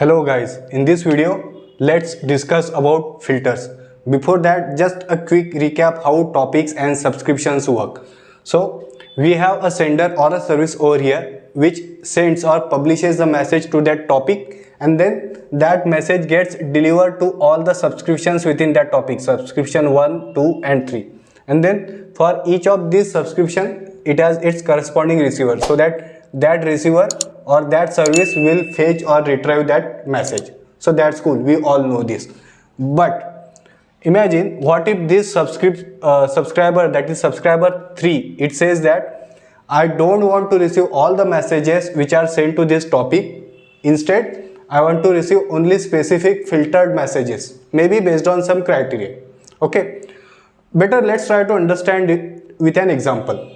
Hello guys, in this video let's discuss about filters. Before that, just a quick recap how topics and subscriptions work. So we have a sender or a service over here which sends or publishes the message to that topic, and then that message gets delivered to all the subscriptions within that topic, subscription 1, 2 and 3. And then for each of these subscription it has its corresponding receiver, so that receiver or that service will fetch or retrieve that message. So that's cool, we all know this. But imagine what if this subscriber, that is subscriber 3, it says that I don't want to receive all the messages which are sent to this topic. Instead, I want to receive only specific filtered messages, maybe based on some criteria. Okay, better let's try to understand it with an example.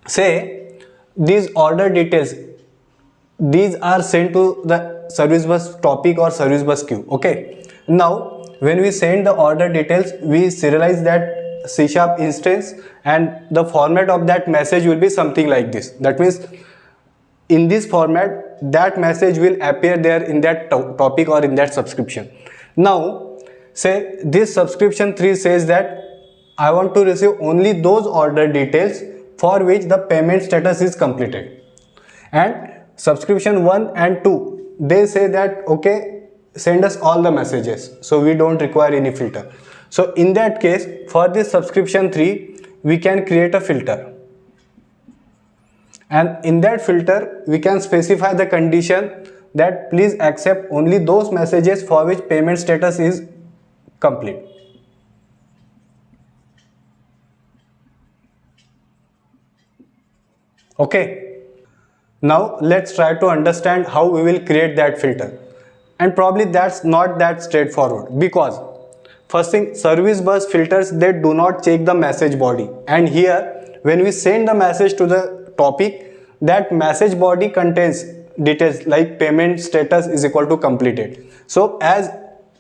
Say these order details, these are sent to the service bus topic or service bus queue. Okay, now when we send the order details, we serialize that C# instance, and the format of that message will be something like this. That means in this format that message will appear there in that topic or in that subscription. Now say this subscription 3 says that I want to receive only those order details for which the payment status is completed, and subscription 1 and 2, they say that okay, send us all the messages, so we don't require any filter. So in that case, for this subscription 3 we can create a filter, and in that filter we can specify the condition that please accept only those messages for which payment status is complete. Okay, now let's try to understand how we will create that filter. And probably that's not that straightforward, because first thing, service bus filters, they do not check the message body, and here when we send the message to the topic, that message body contains details like payment status is equal to completed. So as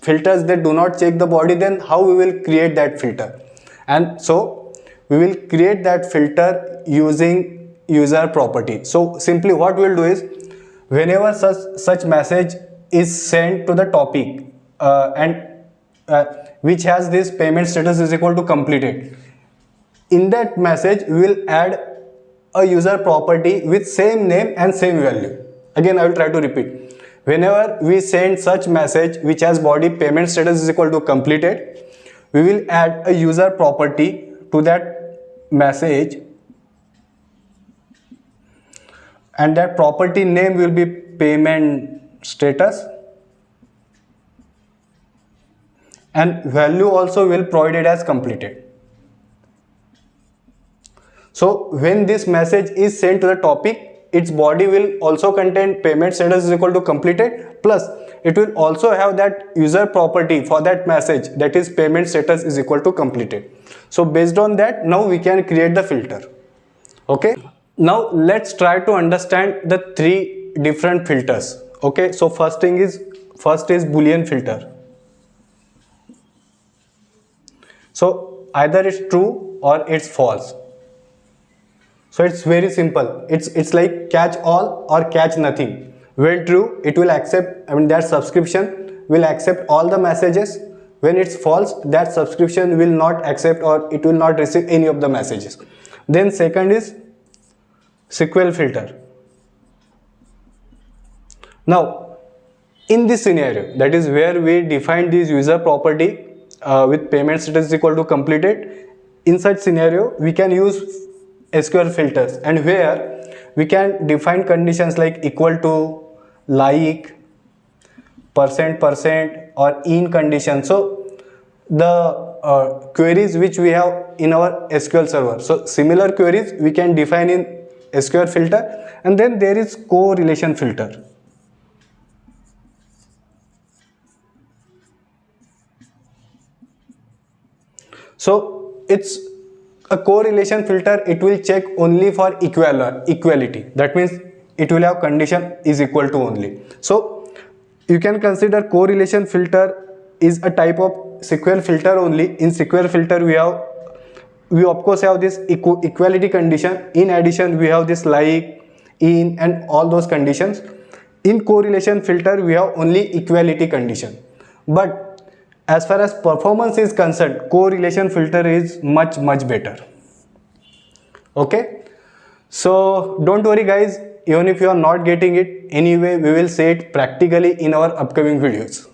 filters, they do not check the body, then how we will create that filter? And so we will create that filter using user property. So simply what we'll do is, whenever such message is sent to the topic which has this payment status is equal to completed, in that message we will add a user property with same name and same value. Again, I will try to repeat. Whenever we send such message which has body payment status is equal to completed, we will add a user property to that message, and that property name will be payment status, and value also will provided as completed. So when this message is sent to the topic, its body will also contain payment status is equal to completed, plus it will also have that user property for that message, that is payment status is equal to completed. So based on that, now we can create the filter. Okay, now let's try to understand the 3 different filters. Okay, so first is Boolean filter. So either it's true or it's false. So it's very simple. It's like catch all or catch nothing. When true, it will accept, that subscription will accept all the messages. When it's false, that subscription will not accept or it will not receive any of the messages. Then second is SQL filter. Now in this scenario, that is where we define this user property with payment status equal to completed, in such scenario we can use SQL filters, and where we can define conditions like equal to, like, percent or in condition. So the queries which we have in our SQL server, so similar queries we can define in SQL filter. And then there is correlation filter. So it's a correlation filter, it will check only for equality. That means it will have condition is equal to only. So you can consider correlation filter is a type of SQL filter only. In SQL filter we of course have this equality condition. In addition, we have this like, in and all those conditions. In correlation filter, we have only equality condition. But as far as performance is concerned, correlation filter is much better. Okay. So don't worry guys, even if you are not getting it, anyway we will say it practically in our upcoming videos.